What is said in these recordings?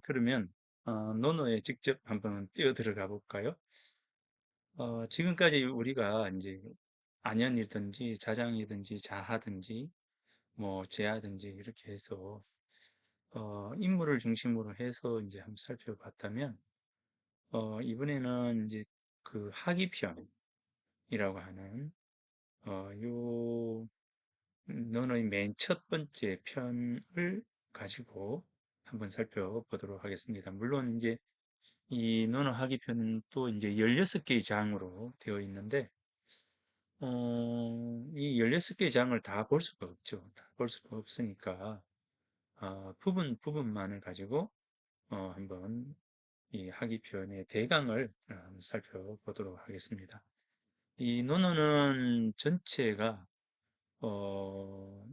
그러면 논어에 직접 한번 뛰어 들어가 볼까요? 지금까지 우리가 이제 안연이든지 자장이든지 자하든지 뭐 재하든지 이렇게 해서 인물을 중심으로 해서 이제 한번 살펴봤다면 이번에는 이제 그 하기편이라고 하는 요 논어의 맨 첫 번째 편을 가지고 한번 살펴보도록 하겠습니다. 물론 이제 이 논어하기편은 또 이제 16개의 장으로 되어 있는데, 이 16개의 장을 다 볼 수가 없죠. 다 볼 수가 없으니까, 부분만을 가지고, 한번 이 하기편의 대강을 살펴보도록 하겠습니다. 이 논어는 전체가, 어,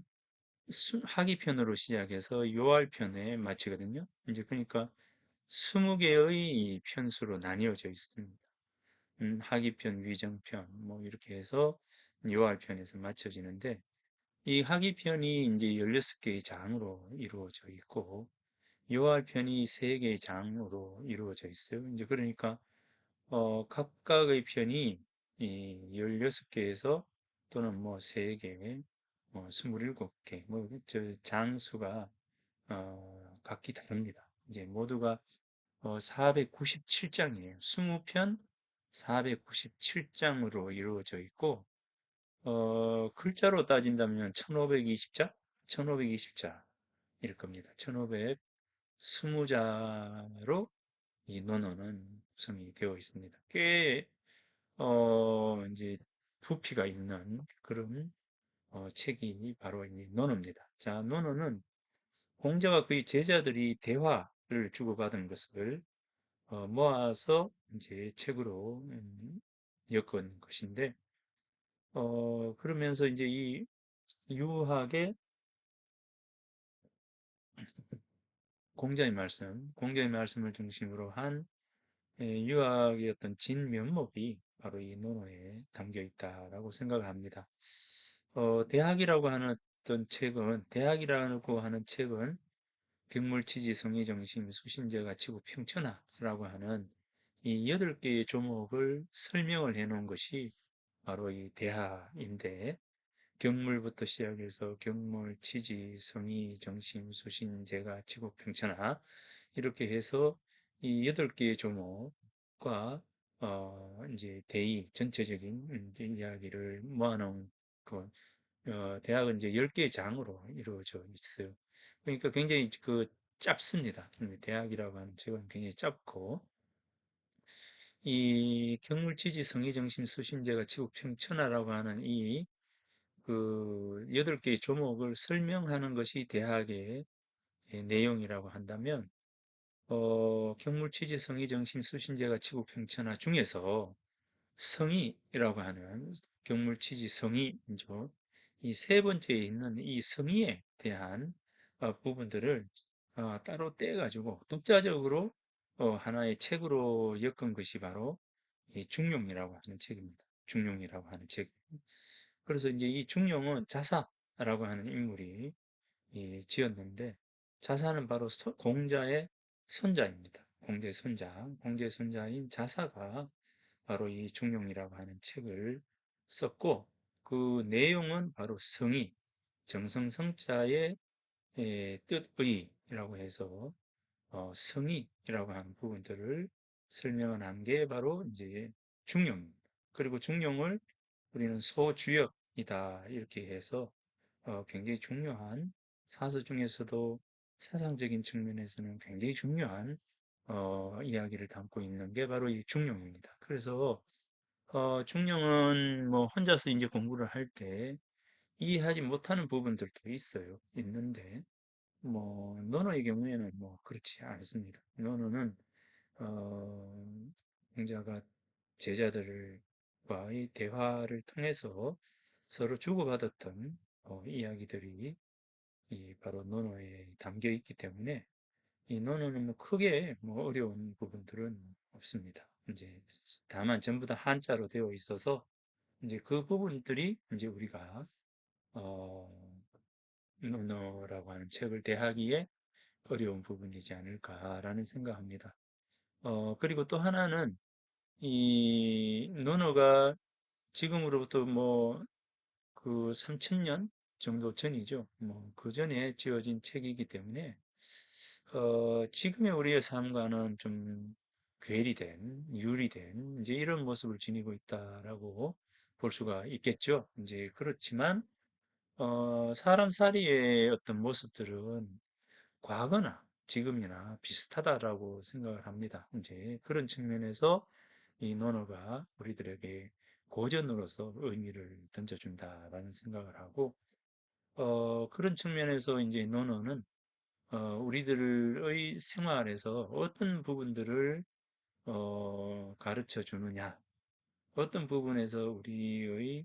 하기편으로 시작해서 요할편에 마치거든요. 이제 그러니까 20개의 편수로 나뉘어져 있습니다. 하기편, 위정편, 뭐 이렇게 해서 요할편에서 맞춰지는데 이 하기편이 이제 16개의 장으로 이루어져 있고 요할편이 3개의 장으로 이루어져 있어요. 이제 그러니까 각각의 편이 이 16개에서 또는 뭐 3개, 뭐 27개, 뭐 저 장수가 각기 다릅니다. 이제 모두가 497장이에요. 20편 497장으로 이루어져 있고, 글자로 따진다면 1520자? 1520자 일 겁니다. 1520자로 이 논어는 구성이 되어 있습니다. 꽤, 이제 부피가 있는 그런 책이 바로 이 논어입니다. 자, 논어는 공자와 그의 제자들이 대화를 주고받은 것을 모아서 이제 책으로 엮은 것인데, 그러면서 이제 이 유학의 공자의 말씀을 중심으로 한 유학의 어떤 진면목이 바로 이 논어에 담겨 있다라고 생각합니다. 대학이라고 하는 책은 격물치지 성의정심 수신제가 치고 평천하라고 하는 이 8개의 조목을 설명을 해 놓은 것이 바로 이 대하인데 경물부터 시작해서 경물, 치지, 성의, 정심, 수신, 제가, 치국, 평천하 이렇게 해서 이 8개의 조목과 이제 대의 전체적인 이제 이야기를 모아놓은 그 대학은 이제 10개의 장으로 이루어져 있어요. 그러니까 굉장히 그 짧습니다. 대학이라고 하는 책은 굉장히 짧고 이 경물치지 성의정심 수신제가 치국평천하라고 하는 이 그 8개의 조목을 설명하는 것이 대학의 내용이라고 한다면 경물치지 성의정심 수신제가 치국평천하 중에서 성의라고 하는 경물치지 성의죠. 이 세 번째에 있는 이 성의에 대한 부분들을 따로 떼가지고 독자적으로 하나의 책으로 엮은 것이 바로 이 중용이라고 하는 책입니다. 중용이라고 하는 책. 그래서 이제 이 중용은 자사라고 하는 인물이 지었는데 자사는 바로 공자의 손자입니다. 공자의 손자인 자사가 바로 이 중용이라고 하는 책을 썼고 그 내용은 바로 성의, 정성성자의 뜻의라고 해서 성의라고 하는 부분들을 설명을 한 게 바로 이제 중용입니다. 그리고 중용을 우리는 소주역이다 이렇게 해서 굉장히 중요한 사서 중에서도 사상적인 측면에서는 굉장히 중요한 이야기를 담고 있는 게 바로 이 중용입니다. 그래서 중용은 뭐 혼자서 이제 공부를 할 때 이해하지 못하는 부분들도 있는데 뭐 논어의 경우에는 뭐 그렇지 않습니다. 논어는 공자가 제자들과의 대화를 통해서 서로 주고받았던 이야기들이 바로 논어에 담겨 있기 때문에 이 논어는 뭐 크게 뭐 어려운 부분들은 없습니다. 이제 다만 전부 다 한자로 되어 있어서 이제 그 부분들이 이제 우리가 어, 논어라고 하는 책을 대하기에 어려운 부분이지 않을까라는 생각합니다. 그리고 또 하나는 이 논어가 지금으로부터 뭐 그 3000년 정도 전이죠. 뭐 그 전에 지어진 책이기 때문에 지금의 우리의 삶과는 좀 괴리된, 유리된 이제 이런 모습을 지니고 있다라고 볼 수가 있겠죠. 이제 그렇지만 사람 사이의 어떤 모습들은 과거나 지금이나 비슷하다라고 생각을 합니다. 이제 그런 측면에서 이 논어가 우리들에게 고전으로서 의미를 던져준다라는 생각을 하고, 그런 측면에서 이제 논어는 우리들의 생활에서 어떤 부분들을 가르쳐 주느냐, 어떤 부분에서 우리의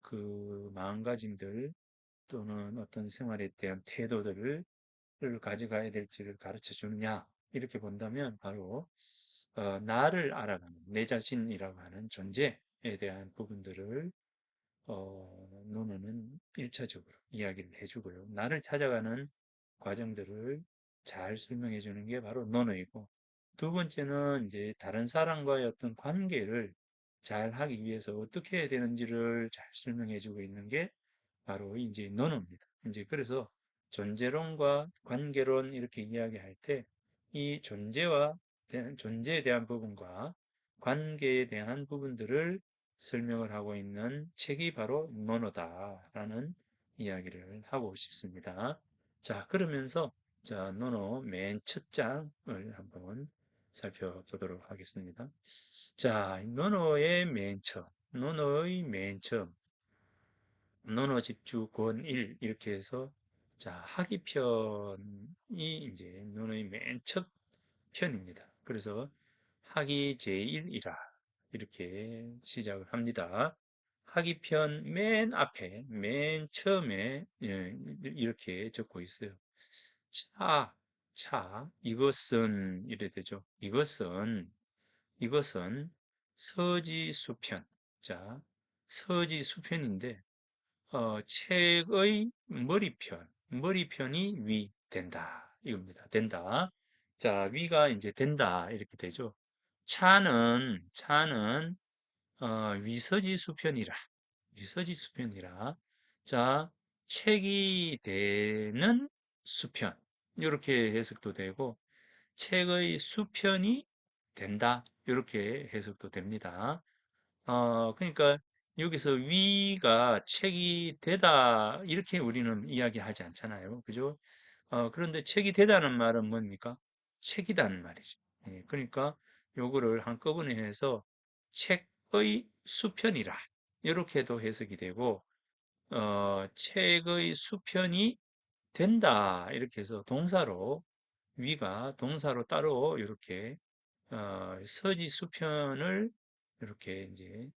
그 마음가짐들 또는 어떤 생활에 대한 태도들을 가져가야 될지를 가르쳐 주느냐, 이렇게 본다면 바로 나를 알아가는 내 자신이라고 하는 존재에 대한 부분들을 논어는 1차적으로 이야기를 해주고요. 나를 찾아가는 과정들을 잘 설명해 주는 게 바로 논어이고, 두 번째는 이제 다른 사람과의 어떤 관계를 잘 하기 위해서 어떻게 해야 되는지를 잘 설명해 주고 있는 게 바로 이제 논어입니다. 이제 그래서 존재론과 관계론 이렇게 이야기할 때 이 존재에 대한 부분과 관계에 대한 부분들을 설명을 하고 있는 책이 바로 논어다라는 이야기를 하고 싶습니다. 자, 그러면서 자, 논어 맨 첫 장을 한번 살펴보도록 하겠습니다. 자, 논어의 맨 처음, 논어집주 권1 이렇게 해서 자, 하기편이 이제 논어의 맨 첫 편입니다. 그래서 하기 제1이라 이렇게 시작을 합니다. 하기편 맨 앞에 맨 처음에 이렇게 적고 있어요. 차, 이것은 이래 되죠. 이것은 서지수편. 자, 서지수편인데 책의 머리편이 위 된다. 이겁니다. 된다. 자, 위가 이제 된다. 이렇게 되죠. 차는 위서지수편이라. 위서지수편이라. 자, 책이 되는 수편. 이렇게 해석도 되고, 책의 수편이 된다. 이렇게 해석도 됩니다. 그러니까 여기서 위가 책이 되다 이렇게 우리는 이야기하지 않잖아요. 그죠? 그런데 책이 되다는 말은 뭡니까? 책이다는 말이죠. 예, 그러니까 요거를 한꺼번에 해서 책의 수편이라 이렇게도 해석이 되고 책의 수편이 된다 이렇게 해서 위가 동사로 따로 이렇게 서지 수편을 이렇게 이제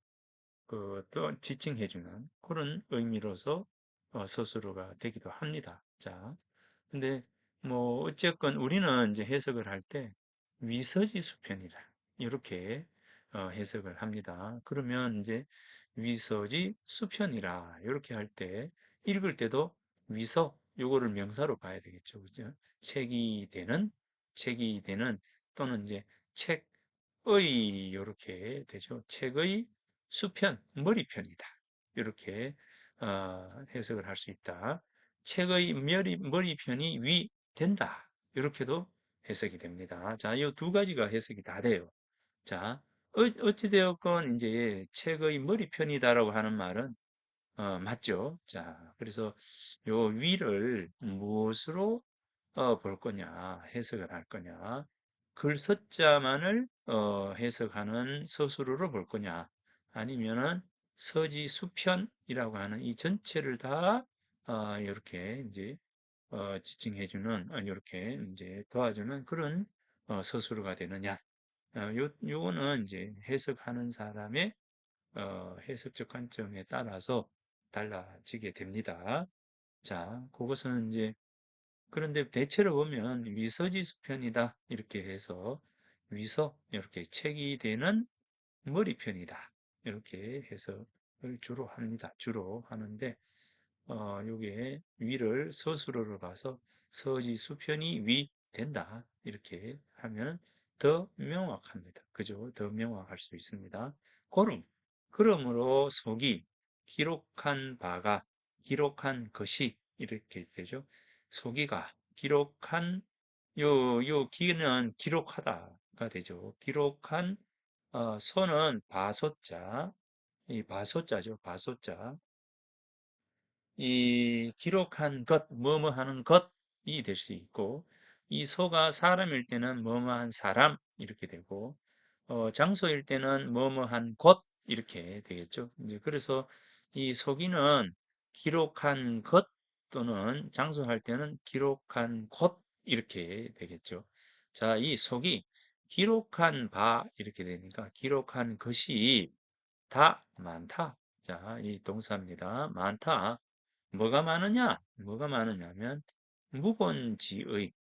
또 지칭해주는 그런 의미로서 서술어가 되기도 합니다. 자, 근데 뭐 어쨌건 우리는 이제 해석을 할 때 위서지 수편이라 이렇게 해석을 합니다. 그러면 이제 위서지 수편이라 이렇게 할 때 읽을 때도 위서 요거를 명사로 봐야 되겠죠. 그죠? 책이 되는 또는 이제 책의 이렇게 되죠. 책의 수편, 머리편이다. 이렇게 해석을 할 수 있다. 책의 머리편이 위 된다. 이렇게도 해석이 됩니다. 자, 이 두 가지가 해석이 다 돼요. 자, 어찌되었건 이제 책의 머리편이다라고 하는 말은 맞죠. 자, 그래서 요 위를 무엇으로 볼 거냐, 해석을 할 거냐, 글 서자만을 해석하는 서술어로 볼 거냐, 아니면은 서지수편이라고 하는 이 전체를 다 이렇게 이제 지칭해주는 이렇게 이제 도와주는 그런 서술어가 되느냐. 요거는 이제 해석하는 사람의 해석적 관점에 따라서 달라지게 됩니다. 자, 그것은 이제 그런데 대체로 보면 위서지수편이다 이렇게 해서 위서 이렇게 책이 되는 머리편이다 이렇게 해석을 주로 합니다. 주로 하는데 요게 위를 서술어로 봐서 서지수편이 위 된다. 이렇게 하면 더 명확합니다. 그죠? 더 명확할 수 있습니다. 고름. 그러므로 속이 기록한 바가 기록한 것이 이렇게 되죠. 속이가 기록한 요 기는 기록하다가 되죠. 기록한 소는 바소자, 이 바소자죠. 바소자. 이 기록한 것, 뭐뭐 하는 것이 될 수 있고, 이 소가 사람일 때는 뭐뭐한 사람 이렇게 되고, 장소일 때는 뭐뭐한 곳 이렇게 되겠죠. 이제 그래서 이 소기는 기록한 것 또는 장소할 때는 기록한 곳 이렇게 되겠죠. 자, 이 속이 기록한 바 이렇게 되니까 기록한 것이 다 많다. 자, 이 동사입니다. 많다. 뭐가 많으냐? 뭐가 많으냐면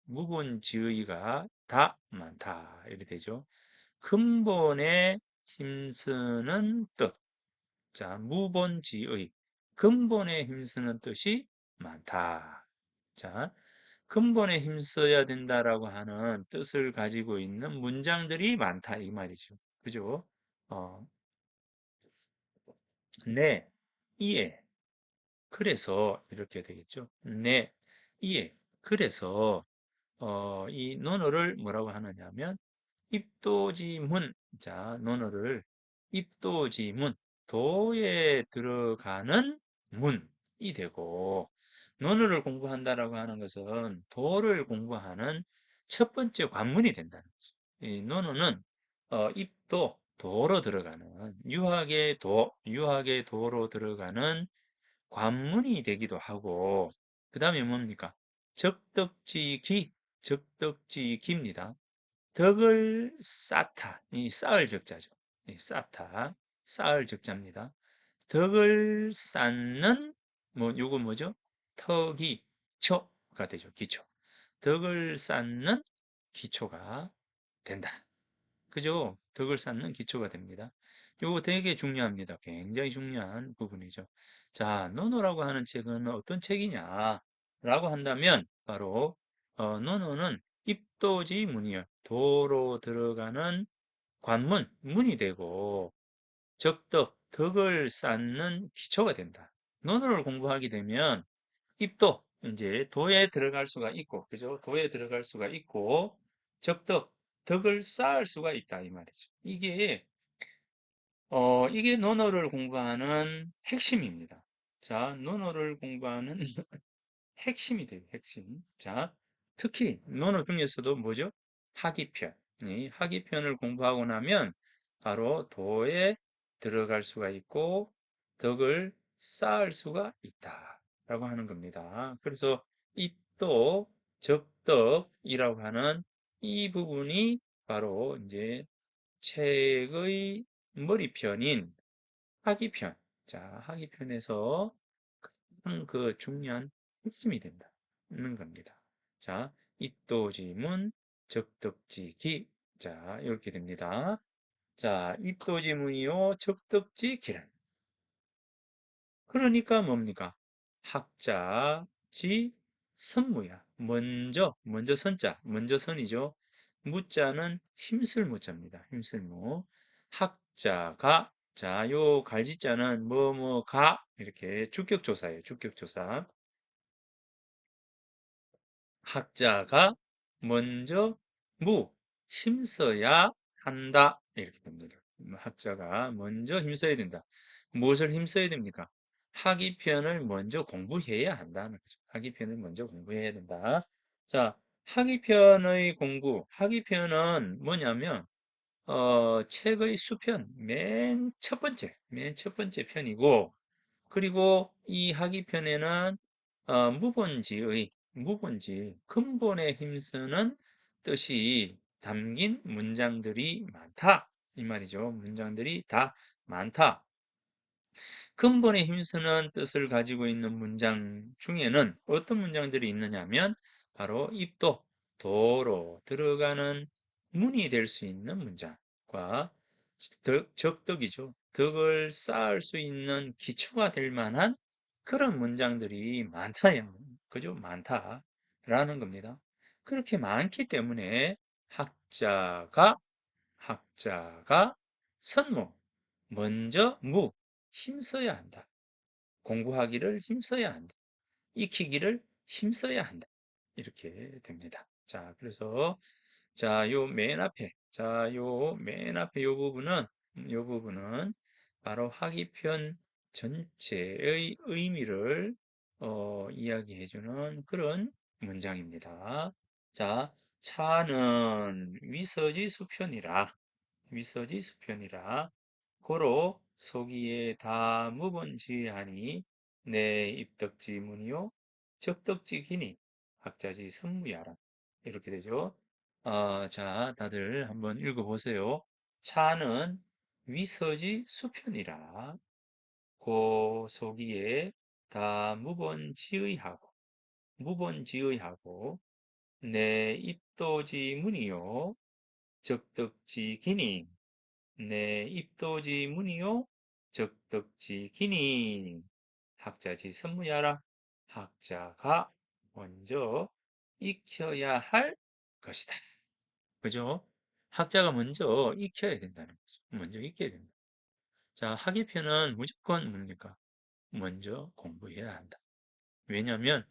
무본지의가 다 많다. 이렇게 되죠. 근본에 힘쓰는 뜻. 자, 무본지의. 근본에 힘쓰는 뜻이 많다. 자, 근본에 힘써야 된다라고 하는 뜻을 가지고 있는 문장들이 많다. 이 말이죠. 그죠? 어, 네, 이해. 그래서 이렇게 되겠죠. 네, 이해. 그래서 이 논어를 뭐라고 하느냐면 입도지문. 자, 논어를 입도지문. 도에 들어가는 문이 되고 논어를 공부한다라고 하는 것은 도를 공부하는 첫 번째 관문이 된다는 거죠. 이 논어는 입도 도로 들어가는 유학의 도로 들어가는 관문이 되기도 하고 그 다음에 뭡니까? 적덕지기입니다. 덕을 쌓다. 이 쌓을 적자죠. 이 쌓다. 쌓을 적자입니다. 덕을 쌓는 요거 뭐죠? 턱이 기초가 되죠. 기초. 덕을 쌓는 기초가 된다. 그죠? 덕을 쌓는 기초가 됩니다. 요거 되게 중요합니다. 굉장히 중요한 부분이죠. 자, 노노라고 하는 책은 어떤 책이냐? 라고 한다면 바로 노노는 입도지문이요. 도로 들어가는 관문, 문이 되고 덕을 쌓는 기초가 된다. 논어를 공부하게 되면 입도, 이제 도에 들어갈 수가 있고, 그죠? 도에 들어갈 수가 있고, 덕을 쌓을 수가 있다, 이 말이죠. 이게 논어를 공부하는 핵심입니다. 자, 논어를 공부하는 핵심이 돼요, 핵심. 자, 특히 논어 중에서도 뭐죠? 하기편. 이 하기편을 공부하고 나면 바로 도에 들어갈 수가 있고 덕을 쌓을 수가 있다라고 하는 겁니다. 그래서 입도, 적덕이라고 하는 이 부분이 바로 이제 책의 머리편인 하기편. 자, 하기편에서 그 중요한 핵심이 된다는 겁니다. 자, 입도지문, 적덕지기. 자, 이렇게 됩니다. 자, 입도지문이요, 적덕지기란. 그러니까 뭡니까? 학자지 선무야. 먼저 선자, 먼저 선이죠. 무자는 힘쓸 무자입니다. 힘쓸 무. 학자가, 자, 요 갈지자는 뭐뭐가 이렇게 주격조사예요. 주격조사. 학자가 먼저 힘써야 한다. 이렇게 됩니다. 학자가 먼저 힘써야 된다. 무엇을 힘써야 됩니까? 학위편을 먼저 공부해야 한다는 거죠. 학위편을 먼저 공부해야 된다. 자, 학위편은 뭐냐면, 책의 수편, 맨 첫 번째 편이고, 그리고 이 학위편에는 근본에 힘쓰는 뜻이 담긴 문장들이 많다. 이 말이죠. 문장들이 다 많다. 근본에 힘쓰는 뜻을 가지고 있는 문장 중에는 어떤 문장들이 있느냐면 바로 도로 들어가는 문이 될 수 있는 문장과 적덕이죠. 덕을 쌓을 수 있는 기초가 될 만한 그런 문장들이 많다요. 그죠? 많다라는 겁니다. 그렇게 많기 때문에 학자가 학자가 선무, 먼저 힘써야 한다. 공부하기를 힘써야 한다. 익히기를 힘써야 한다. 이렇게 됩니다. 자, 그래서 요 맨 앞에, 요 맨 앞에 요 부분은 바로 학위편 전체의 의미를 이야기해주는 그런 문장입니다. 자, 차는 위서지수편이라 고로 소기에 다 무번지하니 내 입덕지문이요 적덕지기니 학자지 선무야라 이렇게 되죠. 자, 다들 한번 읽어보세요. 차는 위서지 수편이라 고 소기에 다 무번지의하고 내 입도지문이요 적덕지기니 내 입도지문이요 적덕지기니 학자지 선무야라 학자가 먼저 익혀야 할 것이다. 그죠? 학자가 먼저 익혀야 된다는 거죠. 먼저 익혀야 된다. 자, 학위편은 무조건 뭡니까? 먼저 공부해야 한다. 왜냐하면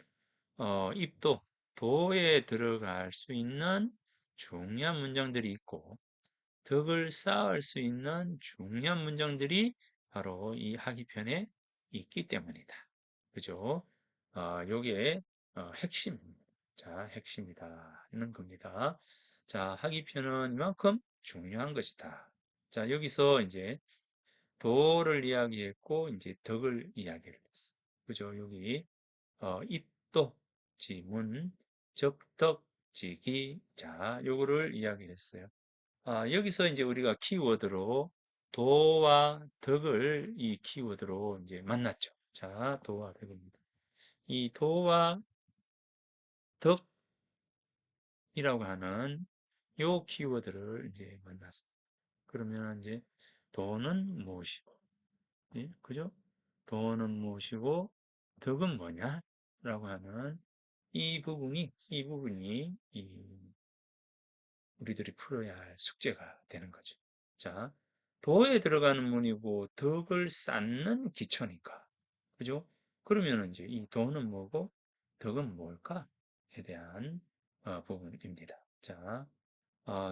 입도, 도에 들어갈 수 있는 중요한 문장들이 있고 덕을 쌓을 수 있는 중요한 문장들이 바로 이 학위편에 있기 때문이다. 그죠? 요게 핵심입니다. 자, 핵심이다. 있는 겁니다. 자, 학위편은 이만큼 중요한 것이다. 자, 여기서 이제 도를 이야기했고, 이제 덕을 이야기를 했어. 그죠? 여기, 입도, 지문, 적덕, 지기. 자, 요거를 이야기를 했어요. 여기서 이제 우리가 키워드로 도와 덕을 이 키워드로 이제 만났죠. 자, 도와 덕입니다. 이 도와 덕이라고 하는 요 키워드를 이제 만났습니다. 그러면 이제 도는 무엇이고, 예? 그죠? 도는 무엇이고, 덕은 뭐냐? 라고 하는 이 부분이 우리들이 풀어야 할 숙제가 되는 거죠. 자, 도에 들어가는 문이고 덕을 쌓는 기초니까. 그죠? 그러면 이제 이 도는 뭐고 덕은 뭘까?에 대한 부분입니다. 자,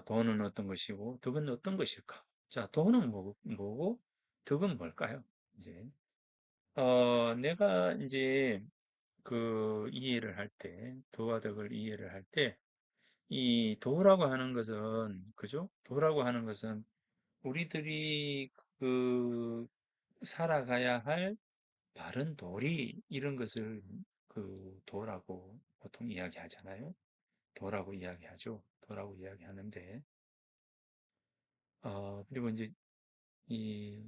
도는 어떤 것이고 덕은 어떤 것일까? 자, 도는 뭐고 덕은 뭘까요? 이제 내가 이제 그 이해를 할 때, 도와 덕을 이해를 할 때, 이 도라고 하는 것은, 그죠? 도라고 하는 것은 우리들이 그 살아가야 할 바른 도리, 이런 것을 그 도라고 보통 이야기하잖아요. 도라고 이야기하죠. 도라고 이야기하는데, 그리고 이제 이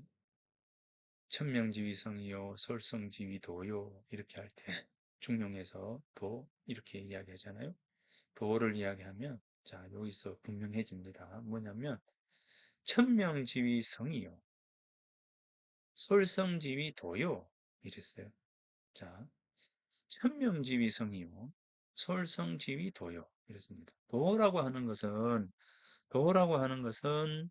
천명지위성이요, 솔성지위도요, 이렇게 할 때, 중용에서 도, 이렇게 이야기하잖아요. 도를 이야기하면, 자, 여기서 분명해집니다. 뭐냐면, 천명지위성이요. 솔성지위도요. 이랬어요. 자, 천명지위성이요. 솔성지위도요. 이랬습니다. 도라고 하는 것은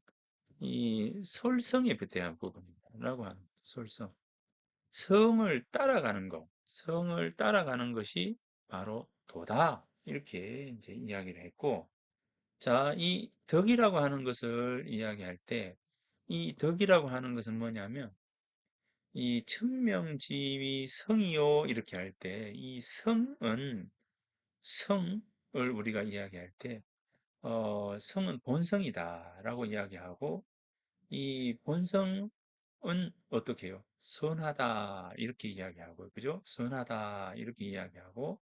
이 솔성에 대한 부분입니다. 라고 하는 솔성. 성을 따라가는 것이 바로 도다. 이렇게 이제 이야기를 했고, 자, 이 덕이라고 하는 것을 이야기할 때, 이 덕이라고 하는 것은 뭐냐면, 이 천명지위 성이요 이렇게 할 때, 이 성을 우리가 이야기할 때, 성은 본성이다라고 이야기하고, 이 본성은 어떻게 해요? 선하다 이렇게 이야기하고, 그죠? 선하다 이렇게 이야기하고,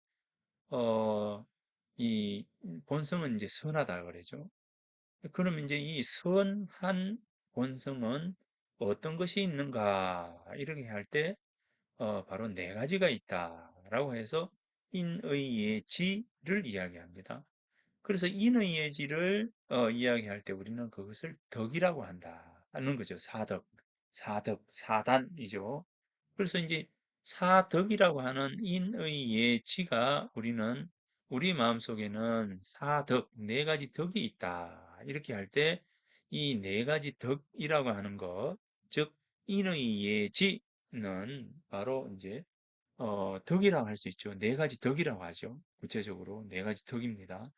어, 이 본성은 이제 선하다 그러죠. 그럼 이제 이 선한 본성은 어떤 것이 있는가? 이렇게 할 때, 바로 네 가지가 있다라고 해서 인의예지를 이야기합니다. 그래서 인의예지를 이야기할 때 우리는 그것을 덕이라고 한다는 거죠. 사단이죠. 그래서 이제 사덕이라고 하는 인의예지가 우리는 우리 마음속에는 사덕, 네 가지 덕이 있다. 이렇게 할 때 이 네 가지 덕이라고 하는 것, 즉 인의 예지는 바로 이제 덕이라고 할 수 있죠. 네 가지 덕이라고 하죠. 구체적으로 네 가지 덕입니다.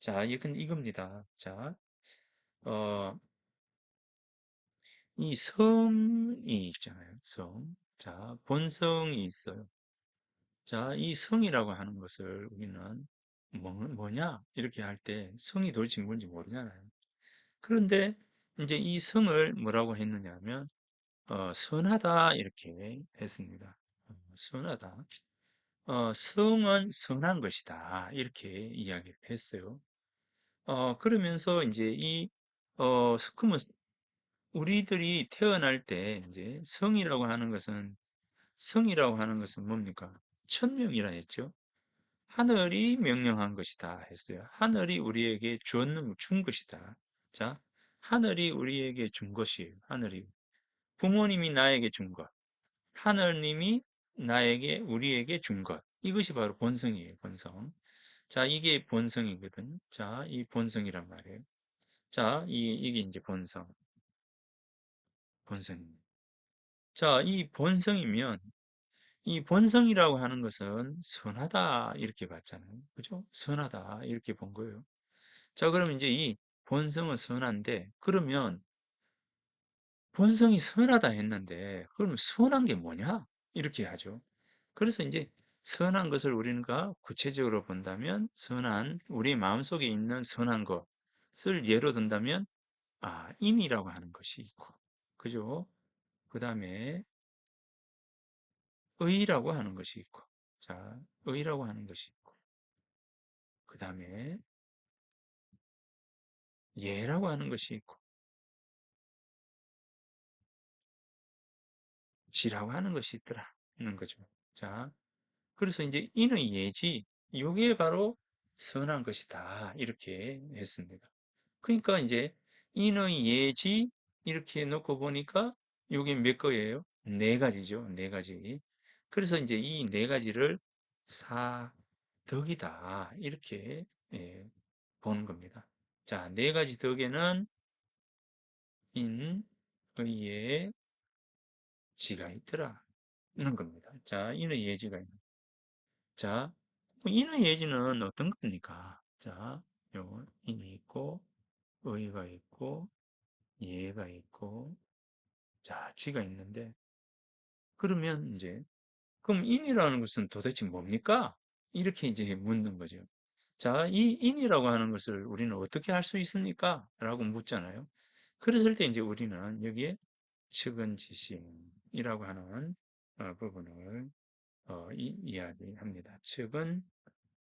자, 이건 이겁니다. 자, 어, 이 성이 있잖아요. 성. 자, 본성이 있어요. 자, 이 성이라고 하는 것을 우리는 뭐냐? 이렇게 할 때 성이 도대체 뭔지 모르잖아요. 그런데 이제 이 성을 뭐라고 했느냐 하면 선하다 이렇게 했습니다. 선하다. 성은 선한 것이다. 이렇게 이야기를 했어요. 그러면서 이제 그러면 우리들이 태어날 때 이제 성이라고 하는 것은 뭡니까? 천명이라 했죠. 하늘이 명령한 것이다 했어요. 하늘이 우리에게 준 것이다. 자, 하늘이 우리에게 준 것이에요. 하늘이. 부모님이 나에게 준 것. 하늘님이 우리에게 준 것. 이것이 바로 본성이에요. 본성. 자, 이게 본성이거든. 자, 이 본성이란 말이에요. 자, 이게 이제 본성입니다. 자, 이 본성이라고 하는 것은 선하다 이렇게 봤잖아요. 그죠? 선하다 이렇게 본 거예요. 자, 그러면 이제 이 본성은 선한데 그러면 본성이 선하다 했는데 그럼 선한 게 뭐냐? 이렇게 하죠. 그래서 이제 선한 것을 우리가 구체적으로 본다면 우리 마음속에 있는 선한 것을 예로 든다면 인이라고 하는 것이 있고 그죠? 그다음에 의라고 하는 것이 있고 자, 의라고 하는 것이 있고 그다음에 예라고 하는 것이 있고 지라고 하는 것이 있더라는 거죠. 자, 그래서 이제 인의 예지, 이게 바로 선한 것이다. 이렇게 했습니다. 그러니까 이제 인의 예지 이렇게 놓고 보니까 이게 몇 거예요? 네 가지죠. 네 가지. 그래서 이제 이 네 가지를 사덕이다. 이렇게 예, 보는 겁니다. 자, 네 가지 덕에는 인, 의예, 지가 있더라는 겁니다. 자, 인의 예지가 있는. 자, 인의 예지는 어떤 겁니까? 자, 요 인이 있고, 의가 있고, 예가 있고, 자, 지가 있는데, 그러면 이제, 그럼 인이라는 것은 도대체 뭡니까? 이렇게 이제 묻는 거죠. 자, 이 인이라고 하는 것을 우리는 어떻게 할 수 있습니까? 라고 묻잖아요. 그랬을 때 이제 우리는 여기에 측은지심이라고 하는 부분을 이야기합니다. 측은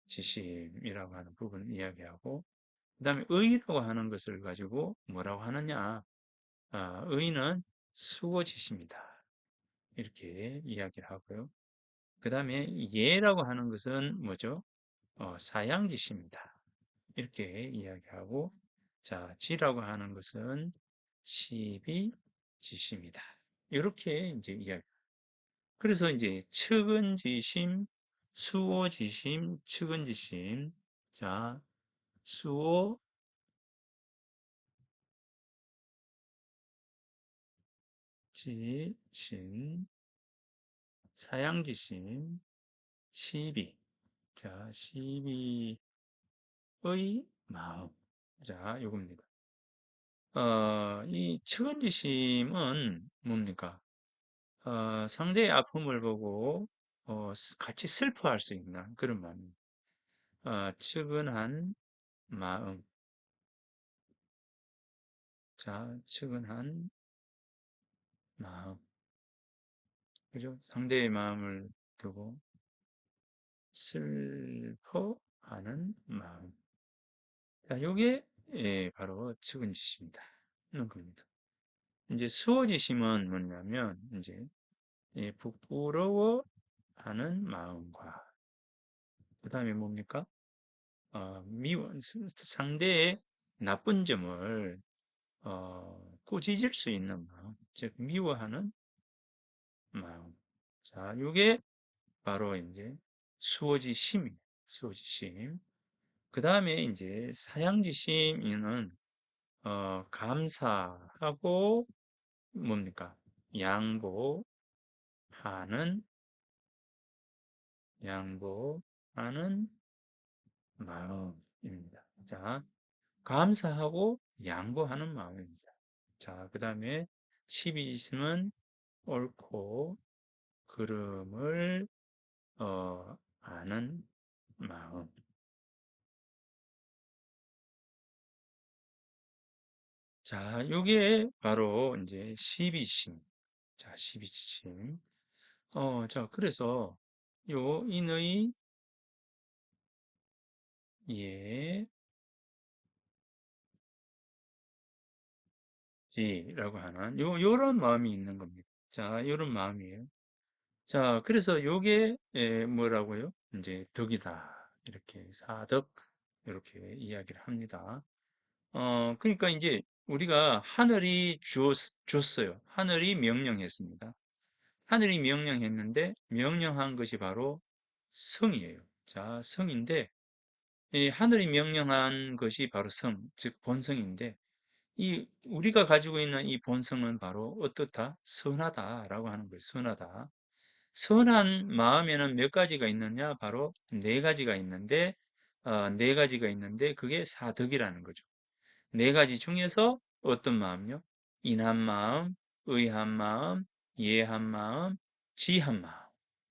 지심이라고 하는 부분을 이야기하고 그 다음에 의라고 하는 것을 가지고 뭐라고 하느냐 의는 수고지심이다 이렇게 이야기를 하고요. 그 다음에 예라고 하는 것은 뭐죠? 사양지심이다 이렇게 이야기하고 자 지라고 하는 것은 시비지심이다 이렇게 이제 이야기 그래서 이제 측은지심 수오지심 측은지심 자 수오 지신, 사양지심, 시비. 자, 시비의 마음. 자, 요겁니다. 이 측은지심은 뭡니까? 상대의 아픔을 보고 같이 슬퍼할 수 있는 그런 마음입니다. 측은한 마음. 자, 측은한 마음. 그죠? 상대의 마음을 두고 슬퍼하는 마음. 자, 요게 바로 측은지심이다. 는 겁니다. 이제 수호지심은 뭐냐면 이제 부끄러워하는 마음과 그 다음에 뭡니까? 상대의 나쁜 점을 꾸짖을 수 있는 마음, 즉 미워하는 마음. 자, 요게 바로 이제 수호지심이에요. 수호지심. 그 다음에 이제 사양지심에는 감사하고 뭡니까? 양보하는 양보하는 마음입니다. 자, 감사하고 양보하는 마음입니다. 자, 그 다음에 12지심은 옳고 그름을 아는 마음. 자, 요게 바로 이제 12심. 자, 12심. 자, 그래서 요 인의 예지라고 하는 요런 마음이 있는 겁니다. 자, 요런 마음이에요. 자, 그래서 요게 뭐라고요? 이제 덕이다. 이렇게 사덕 이렇게 이야기를 합니다. 그러니까 이제 우리가 하늘이 줬어요. 하늘이 명령했습니다. 하늘이 명령했는데 명령한 것이 바로 성이에요. 자, 성인데 이 하늘이 명령한 것이 바로 성, 즉 본성인데 이 우리가 가지고 있는 이 본성은 바로 어떻다? 선하다라고 하는 거예요. 선하다. 선한 마음에는 몇 가지가 있느냐? 바로 네 가지가 있는데 네 가지가 있는데 그게 사덕이라는 거죠. 네 가지 중에서 어떤 마음요? 인한 마음, 의한 마음, 예한 마음, 지한 마음.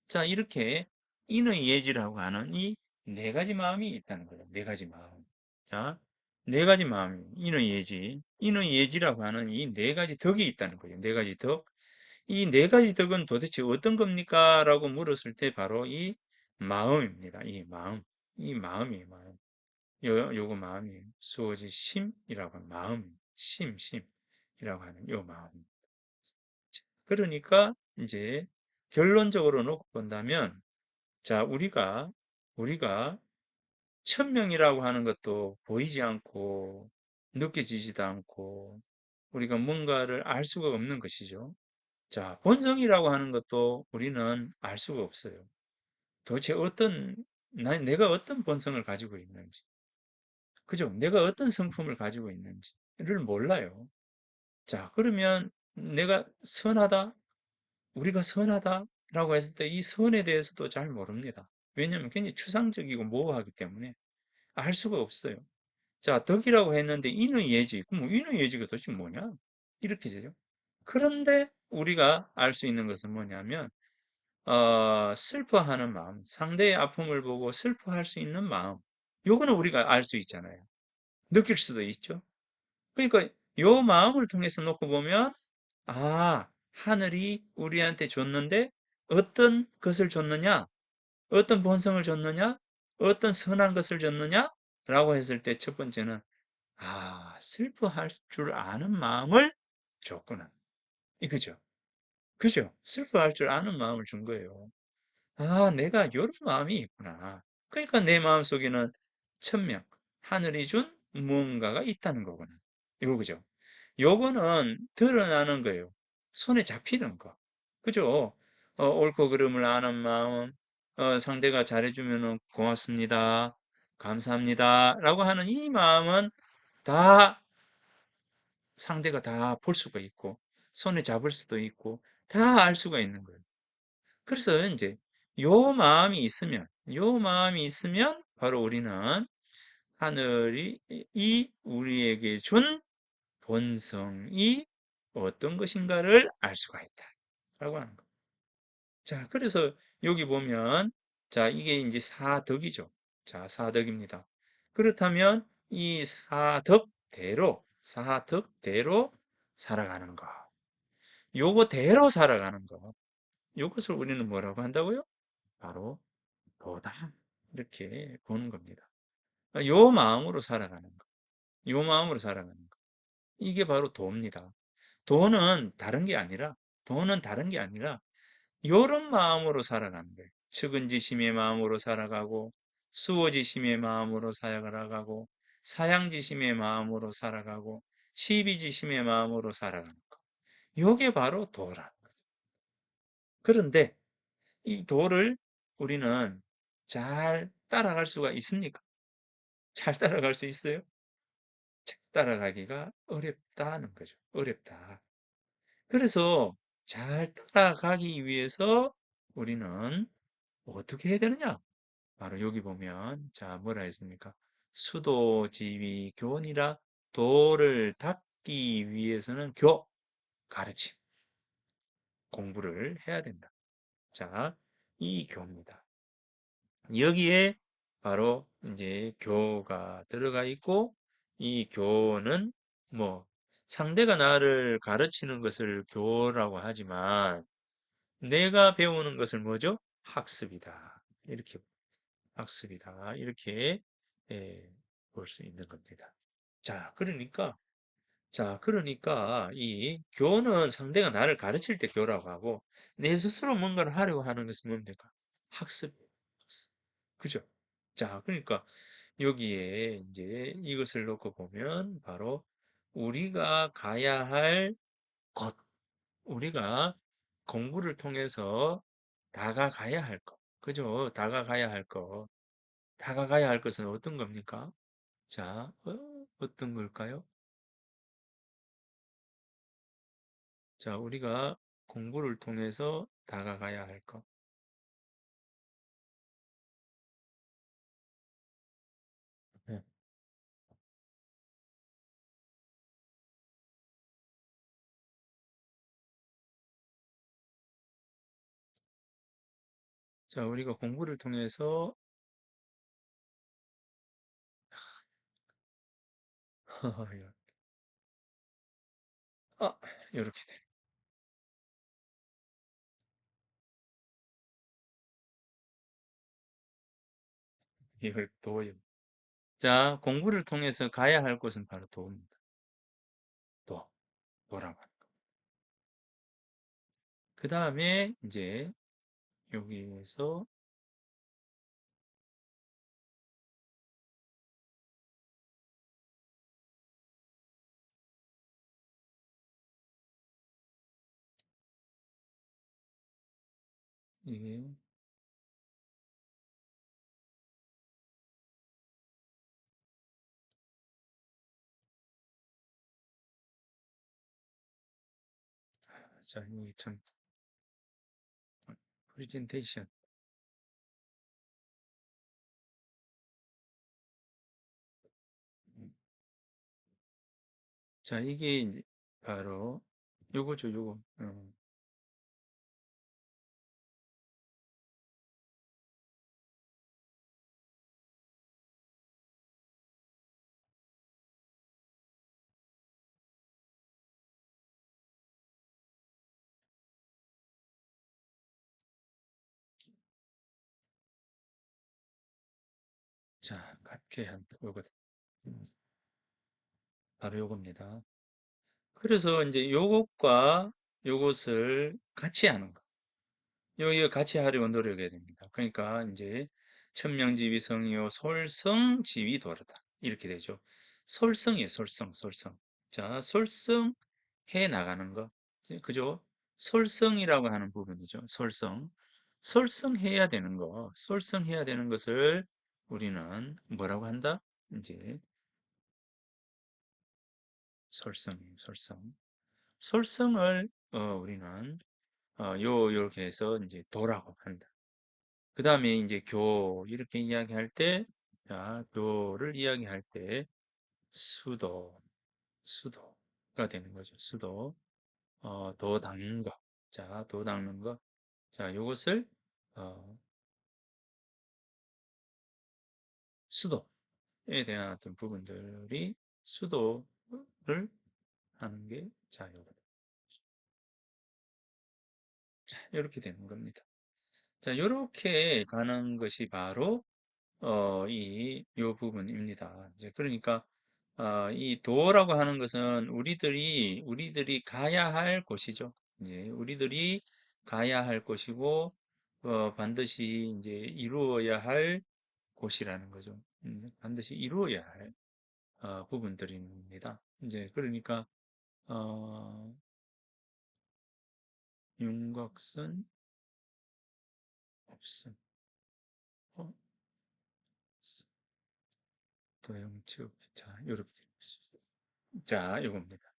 자, 이렇게 인의 예지라고 하는 이 네 가지 마음이 있다는 거예요. 네 가지 마음. 자, 네 가지 마음이 인의 예지. 인의 예지라고 하는 이 네 가지 덕이 있다는 거예요. 네 가지 덕. 이 네 가지 덕은 도대체 어떤 겁니까? 라고 물었을 때 바로 이 마음입니다. 이 마음. 이 마음이에요, 마음. 요거 마음이에요. 수어지 심이라고 하는 마음, 심이라고 하는 요 마음. 그러니까 이제 결론적으로 놓고 본다면, 자, 우리가 천명이라고 하는 것도 보이지 않고 느껴지지도 않고 우리가 뭔가를 알 수가 없는 것이죠. 자, 본성이라고 하는 것도 우리는 알 수가 없어요. 도대체 내가 어떤 본성을 가지고 있는지. 그죠? 내가 어떤 성품을 가지고 있는지를 몰라요. 자, 그러면 내가 선하다? 우리가 선하다라고 했을 때 이 선에 대해서도 잘 모릅니다. 왜냐하면 굉장히 추상적이고 모호하기 때문에 알 수가 없어요. 자, 덕이라고 했는데 인의 예지. 그럼 인의 예지가 도대체 뭐냐? 이렇게 되죠. 그런데 우리가 알 수 있는 것은 뭐냐면 슬퍼하는 마음, 상대의 아픔을 보고 슬퍼할 수 있는 마음. 요거는 우리가 알 수 있잖아요. 느낄 수도 있죠. 그러니까 요 마음을 통해서 놓고 보면 하늘이 우리한테 줬는데 어떤 것을 줬느냐? 어떤 본성을 줬느냐? 어떤 선한 것을 줬느냐? 라고 했을 때 첫 번째는 슬퍼할 줄 아는 마음을 줬구나. 이거죠. 그죠? 슬퍼할 줄 아는 마음을 준 거예요. 내가 요런 마음이 있구나. 그러니까 내 마음속에는 천명, 하늘이 준 무언가가 있다는 거구나. 이거 그죠? 요거는 드러나는 거예요. 손에 잡히는 거. 그죠? 옳고 그름을 아는 마음, 상대가 잘해주면 고맙습니다. 감사합니다. 라고 하는 이 마음은 다 상대가 다 볼 수가 있고, 손에 잡을 수도 있고, 다 알 수가 있는 거예요. 그래서 이제 요 마음이 있으면 바로 우리는 하늘이 이 우리에게 준 본성이 어떤 것인가를 알 수가 있다. 라고 하는 거. 자, 그래서 여기 보면, 자, 이게 이제 사덕이죠. 자, 사덕입니다. 그렇다면 이 사덕대로 살아가는 거. 요거대로 살아가는 거. 요것을 우리는 뭐라고 한다고요? 바로 도다. 이렇게 보는 겁니다. 요 마음으로 살아가는 거. 요 마음으로 살아가는 거. 이게 바로 도입니다. 도는 다른 게 아니라, 요런 마음으로 살아가는 거예요. 측은지심의 마음으로 살아가고, 수호지심의 마음으로 살아가고, 사양지심의 마음으로 살아가고, 시비지심의 마음으로 살아가는 거. 요게 바로 도라는 거죠. 그런데 이 도를 우리는 잘 따라갈 수가 있습니까? 잘 따라갈 수 있어요? 잘 따라가기가 어렵다는 거죠. 어렵다. 그래서 잘 따라가기 위해서 우리는 어떻게 해야 되느냐? 바로 여기 보면 자 뭐라 했습니까? 수도 지위 교훈이라 도를 닦기 위해서는 가르침, 공부를 해야 된다. 자, 이 교입니다. 여기에 바로 이제 교가 들어가 있고 이 교는 뭐 상대가 나를 가르치는 것을 교라고 하지만 내가 배우는 것을 뭐죠? 학습이다. 이렇게 학습이다. 이렇게 예, 볼 수 있는 겁니다. 자, 그러니까 이 교는 상대가 나를 가르칠 때 교라고 하고 내 스스로 뭔가를 하려고 하는 것은 뭡니까? 학습. 학습. 그죠? 자, 그러니까 여기에 이제 이것을 놓고 보면 바로 우리가 가야 할 것, 우리가 공부를 통해서 다가가야 할 것, 그죠? 다가가야 할 것, 다가가야 할 것은 어떤 겁니까? 자, 어떤 걸까요? 자, 우리가 공부를 통해서 다가가야 할 것. 네. 자, 우리가 공부를 통해서 아, 이렇게 돼. 이걸 도요. 자, 공부를 통해서 가야 할 곳은 바로 도입니다. 도, 도라고 하는 거. 그 다음에 이제 여기에서 이게 자, 이게 참 프레젠테이션. 자, 이게 이제 바로 요거죠, 요거. 자, 각쾌한 요거. 음, 바로 요겁니다. 그래서 이제 요것과 요것을 같이 하는 거. 이거 같이 하려고 노력해야 됩니다. 그러니까 이제 천명지위성이요 솔성지위도르다 이렇게 되죠. 솔성이에요. 솔성. 자, 솔성해 나가는 거. 그죠? 솔성이라고 하는 부분이죠. 솔성. 솔성해야 되는 거. 솔성해야 되는 것을 우리는 뭐라고 한다? 이제 솔성이에요. 솔성. 솔성을 우리는 요렇게 해서 이제 도라고 한다. 그 다음에 이제 교 이렇게 이야기할 때, 자, 교를 이야기할 때 수도가 되는 거죠. 수도, 도 닦는 거. 자, 도 닦는 거. 자, 요것을 어, 수도에 대한 어떤 부분들이 수도를 하는 게 자, 요거. 자, 이렇게 되는 겁니다. 자, 요렇게 가는 것이 바로 요 부분입니다. 이제 그러니까 이 도라고 하는 것은 우리들이 가야 할 곳이죠. 이제 우리들이 가야 할 곳이고 반드시 이제 이루어야 할 곳이라는 거죠. 반드시 이루어야 할 부분들입니다. 이제 그러니까 어, 윤곽선 없음, 어, 도형축. 자, 요렇게. 자, 요겁니다.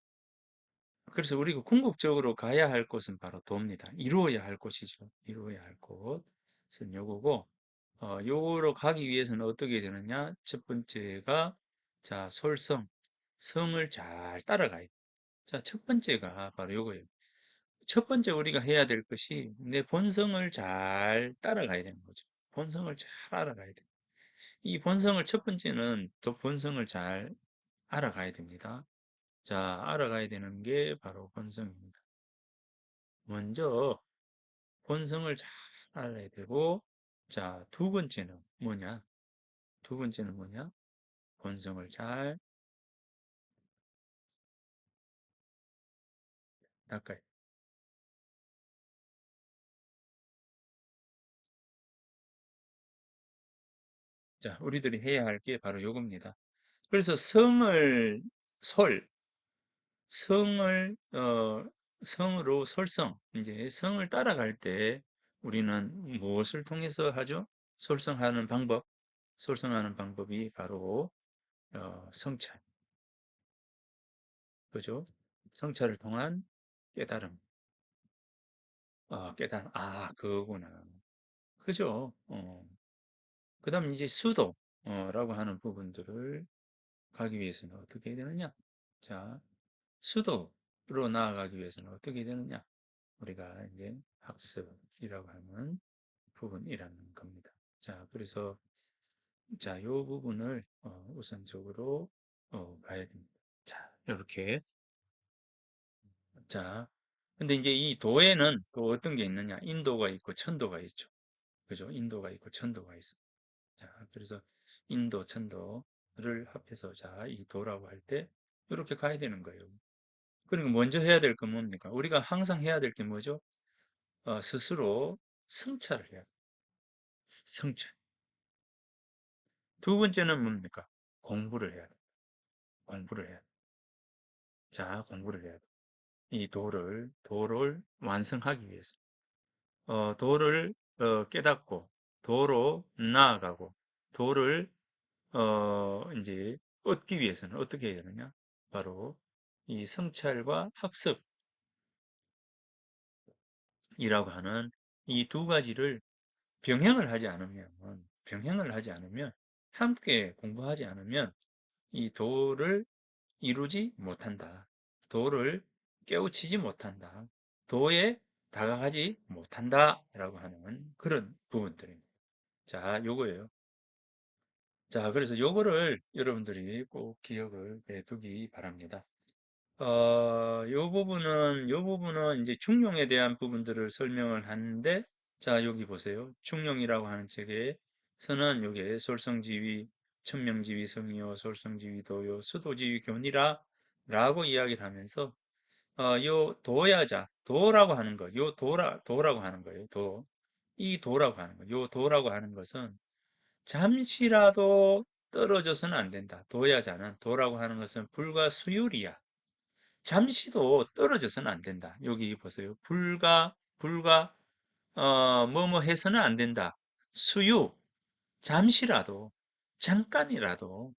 그래서 우리가 궁극적으로 가야 할 곳은 바로 도입니다. 이루어야 할 곳이죠. 이루어야 할 곳은 요거고, 요로 가기 위해서는 어떻게 되느냐? 첫 번째가, 자, 솔성. 성을 잘 따라가야 돼. 자, 첫 번째가 바로 요거예요. 첫 번째 우리가 해야 될 것이 내 본성을 잘 따라가야 되는 거죠. 본성을 잘 알아가야 돼. 이 본성을 첫 번째는 또 본성을 잘 알아가야 됩니다. 자, 알아가야 되는 게 바로 본성입니다. 먼저 본성을 잘 알아야 되고, 자, 두 번째는 뭐냐? 두 번째는 뭐냐? 본성을 잘 닦아야 돼. 자, 우리들이 해야 할 게 바로 요겁니다. 그래서 솔, 성을, 성으로 솔성, 이제 성을 따라갈 때 우리는 무엇을 통해서 하죠? 솔성하는 방법, 솔성하는 방법이 바로, 성찰, 그죠? 성찰을 통한 깨달음, 깨달음, 그거구나. 그죠? 그 다음 이제 수도, 라고 하는 부분들을 가기 위해서는 어떻게 해야 되느냐? 자, 수도로 나아가기 위해서는 어떻게 해야 되느냐? 우리가 이제 학습이라고 하는 부분이라는 겁니다. 자, 그래서 자, 요 부분을 우선적으로 봐야 됩니다. 자, 이렇게. 자, 근데 이제 이 도에는 또 어떤 게 있느냐? 인도가 있고 천도가 있죠. 그죠? 인도가 있고 천도가 있어. 자, 그래서 인도, 천도를 합해서 자, 이 도라고 할 때 이렇게 가야 되는 거예요. 그러니까 먼저 해야 될 건 뭡니까? 우리가 항상 해야 될 게 뭐죠? 스스로 성찰을 해야 돼. 성찰. 두 번째는 뭡니까? 공부를 해야 돼. 공부를 해야 돼. 자, 공부를 해야 돼. 이 도를 완성하기 위해서. 도를 깨닫고, 도로 나아가고, 도를, 이제 얻기 위해서는 어떻게 해야 되느냐? 바로 이 성찰과 학습이라고 하는 이 두 가지를 병행을 하지 않으면, 함께 공부하지 않으면 이 도를 이루지 못한다. 도를 깨우치지 못한다. 도에 다가가지 못한다. 라고 하는 그런 부분들입니다. 자, 요거예요. 자, 그래서 요거를 여러분들이 꼭 기억을 해두기 바랍니다. 요 부분은 이제 중용에 대한 부분들을 설명을 하는데, 자, 여기 보세요. 중용이라고 하는 책에서는 요게 솔성지위, 천명지위 성이요, 솔성지위 도요, 수도지위 교니라 라고 이야기를 하면서, 요 도야자, 도라고 하는 거, 도라고 하는 거예요. 이 도라고 하는 거, 요 도라고 하는 것은 잠시라도 떨어져서는 안 된다. 도야자는, 도라고 하는 것은 불과 수율이야. 잠시도 떨어져서는 안 된다. 여기 보세요. 뭐뭐 해서는 안 된다. 수유, 잠시라도, 잠깐이라도,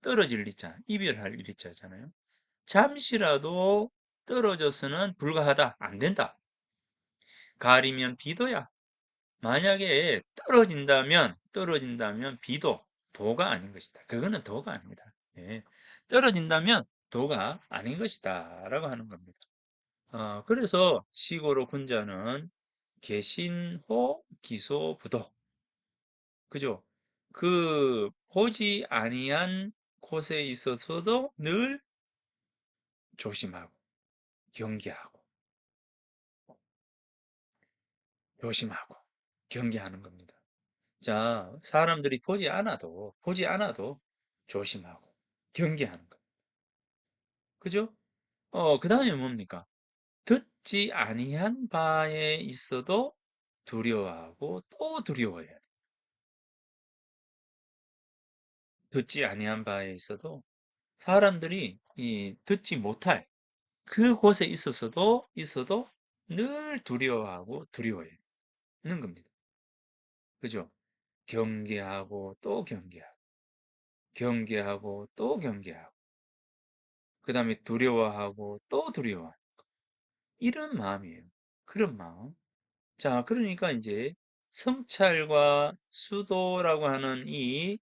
떨어질 리자, 이별할 리자잖아요. 잠시라도 떨어져서는 불가하다. 안 된다. 가리면 비도야. 만약에 떨어진다면 비도, 도가 아닌 것이다. 그거는 도가 아닙니다. 예. 떨어진다면 도가 아닌 것이다. 라고 하는 겁니다. 그래서 시고로 군자는 개신호, 기소, 부도. 그죠? 그, 보지 아니한 곳에 있어서도 늘 조심하고, 경계하고, 조심하고, 경계하는 겁니다. 자, 사람들이 보지 않아도 조심하고, 경계하는 거. 그죠? 그 다음에 뭡니까? 듣지 아니한 바에 있어도 두려워하고 또 두려워해야 돼. 듣지 아니한 바에 있어도 사람들이 듣지 못할 그곳에 있어도 늘 두려워하고 두려워해는 겁니다. 그죠? 경계하고 또 경계하고. 경계하고 또 경계하고 그 다음에 두려워하고 또 두려워. 이런 마음이에요. 그런 마음. 자, 그러니까 이제 성찰과 수도라고 하는 이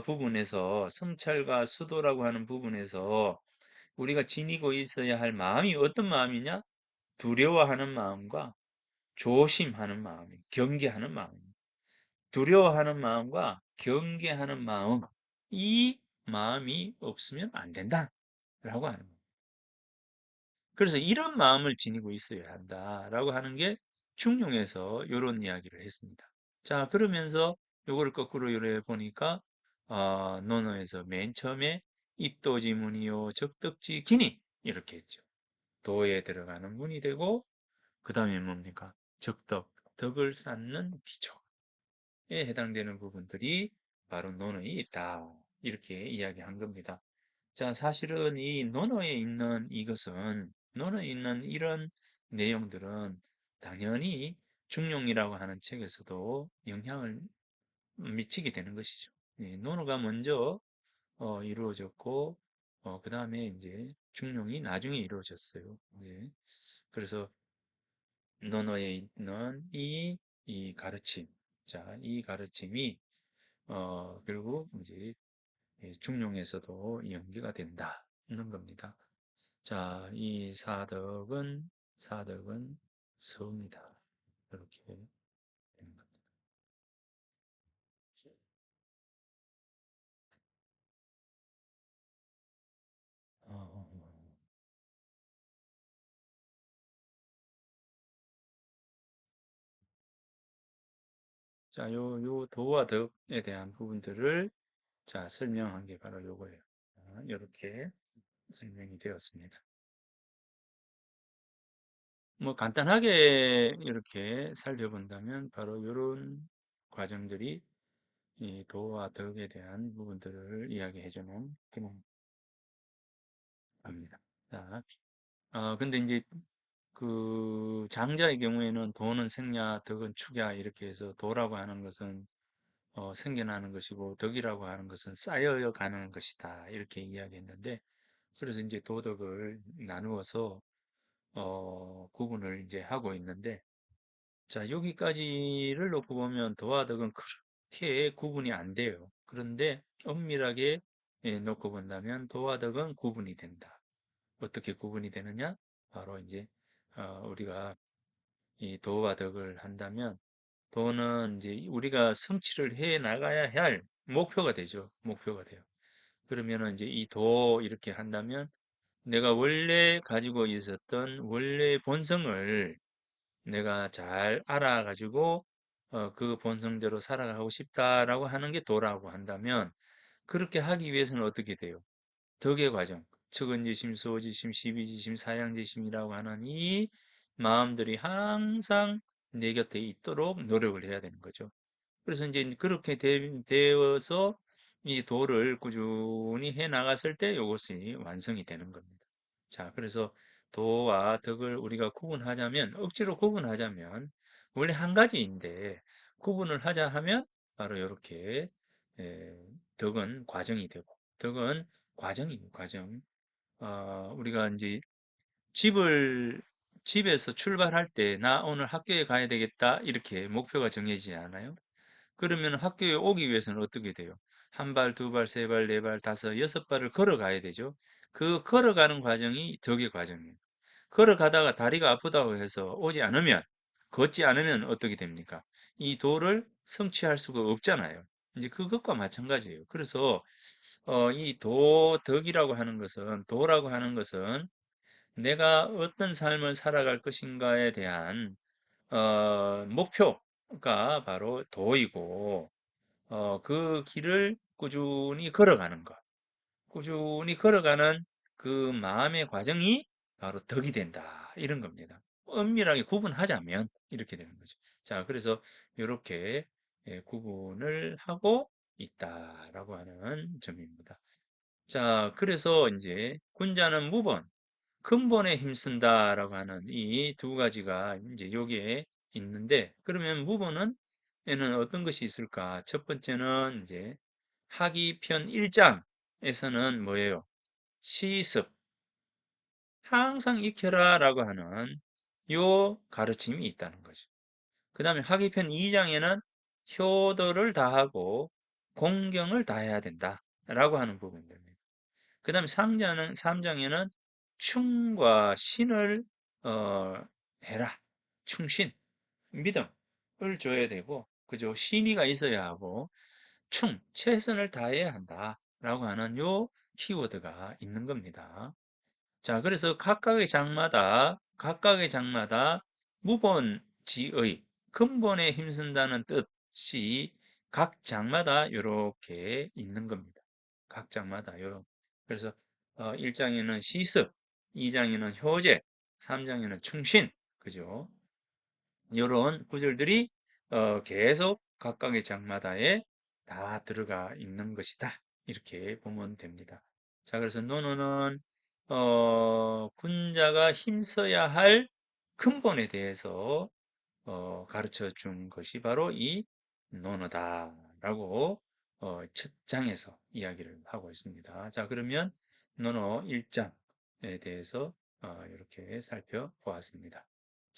부분에서 성찰과 수도라고 하는 부분에서 우리가 지니고 있어야 할 마음이 어떤 마음이냐? 두려워하는 마음과 조심하는 마음, 경계하는 마음. 두려워하는 마음과 경계하는 마음. 이 마음이 없으면 안 된다라고 하는 거예요. 그래서 이런 마음을 지니고 있어야 한다라고 하는 게 중용에서 이런 이야기를 했습니다. 자, 그러면서 요거를 거꾸로 요래 보니까 논어에서 맨 처음에 입도지 문이요 적덕지 기니 이렇게 했죠. 도에 들어가는 문이 되고 그 다음에 뭡니까? 적덕, 덕을 쌓는 기초에 해당되는 부분들이 바로 논어에 있다. 이렇게 이야기한 겁니다. 자, 사실은 이 논어에 있는 이것은, 논어에 있는 이런 내용들은 당연히 중용이라고 하는 책에서도 영향을 미치게 되는 것이죠. 예, 논어가 먼저 이루어졌고, 그 다음에 이제 중용이 나중에 이루어졌어요. 예, 그래서 논어에 있는 이 가르침, 자, 이 가르침이 결국 이제 중용에서도 연계가 된다는 겁니다. 자, 이 사덕은 서입니다. 이렇게 되는 겁니다. 어, 자, 요 도와 덕에 대한 부분들을 자, 설명한 게 바로 요거예요. 자, 이렇게 설명이 되었습니다. 뭐 간단하게 이렇게 살펴본다면 바로 이런 과정들이 이 도와 덕에 대한 부분들을 이야기해 주는 그런 겁니다. 자, 근데 이제 그 장자의 경우에는 도는 생야, 덕은 축야 이렇게 해서 도라고 하는 것은 생겨나는 것이고 덕이라고 하는 것은 쌓여 가는 것이다 이렇게 이야기했는데 그래서 이제 도덕을 나누어서 구분을 이제 하고 있는데 자 여기까지를 놓고 보면 도와 덕은 그렇게 구분이 안 돼요. 그런데 엄밀하게 놓고 본다면 도와 덕은 구분이 된다. 어떻게 구분이 되느냐? 바로 이제 우리가 이 도와 덕을 한다면 도는 이제 우리가 성취를 해 나가야 할 목표가 되죠. 목표가 돼요. 그러면은 이제 이 도 이렇게 한다면 내가 원래 가지고 있었던 원래 본성을 내가 잘 알아가지고 그 본성대로 살아가고 싶다라고 하는 게 도라고 한다면 그렇게 하기 위해서는 어떻게 돼요? 덕의 과정, 측은지심, 수호지심, 시비지심, 사양지심이라고 하는 이 마음들이 항상 내 곁에 있도록 노력을 해야 되는 거죠. 그래서 이제 그렇게 되어서 이 도를 꾸준히 해 나갔을 때 이것이 완성이 되는 겁니다. 자, 그래서 도와 덕을 우리가 구분하자면, 억지로 구분하자면, 원래 한 가지인데, 구분을 하자 하면, 바로 이렇게, 덕은 과정이 되고, 덕은 과정이에요, 과정. 우리가 이제 집을, 집에서 출발할 때, 나 오늘 학교에 가야 되겠다, 이렇게 목표가 정해지지 않아요? 그러면 학교에 오기 위해서는 어떻게 돼요? 한 발, 두 발, 세 발, 네 발, 다섯, 여섯 발을 걸어가야 되죠. 그 걸어가는 과정이 덕의 과정이에요. 걸어가다가 다리가 아프다고 해서 오지 않으면, 걷지 않으면 어떻게 됩니까? 이 도를 성취할 수가 없잖아요. 이제 그것과 마찬가지예요. 그래서 이 덕이라고 하는 것은 도라고 하는 것은 내가 어떤 삶을 살아갈 것인가에 대한 목표가 바로 도이고 그 길을 꾸준히 걸어가는 것. 꾸준히 걸어가는 그 마음의 과정이 바로 덕이 된다. 이런 겁니다. 엄밀하게 구분하자면 이렇게 되는 거죠. 자, 그래서 이렇게 구분을 하고 있다라고 하는 점입니다. 자, 그래서 이제 군자는 무번, 근본에 힘쓴다라고 하는 이 두 가지가 이제 여기에 있는데 그러면 무번은 에는 어떤 것이 있을까? 첫 번째는 이제 학이편 1장에서는 뭐예요? 시습, 항상 익혀라 라고 하는 요 가르침이 있다는 거죠. 그 다음에 학이편 2장에는 효도를 다하고 공경을 다해야 된다 라고 하는 부분들입니다. 그 다음에 3장에는 충과 신을 해라. 충신, 믿음을 줘야 되고, 그죠? 신의가 있어야 하고, 최선을 다해야 한다 라고 하는 요 키워드가 있는 겁니다. 자, 그래서 각각의 장마다 무본지의 근본에 힘쓴다는 뜻이 각 장마다 이렇게 있는 겁니다. 각 장마다 요런. 그래서 1장에는 시습, 2장에는 효제, 3장에는 충신, 그죠? 요런 구절들이 계속 각각의 장마다에 다 들어가 있는 것이다. 이렇게 보면 됩니다. 자, 그래서 논어는 군자가 힘써야 할 근본에 대해서 가르쳐 준 것이 바로 이 논어다라고 첫 장에서 이야기를 하고 있습니다. 자, 그러면 논어 1장에 대해서 이렇게 살펴보았습니다.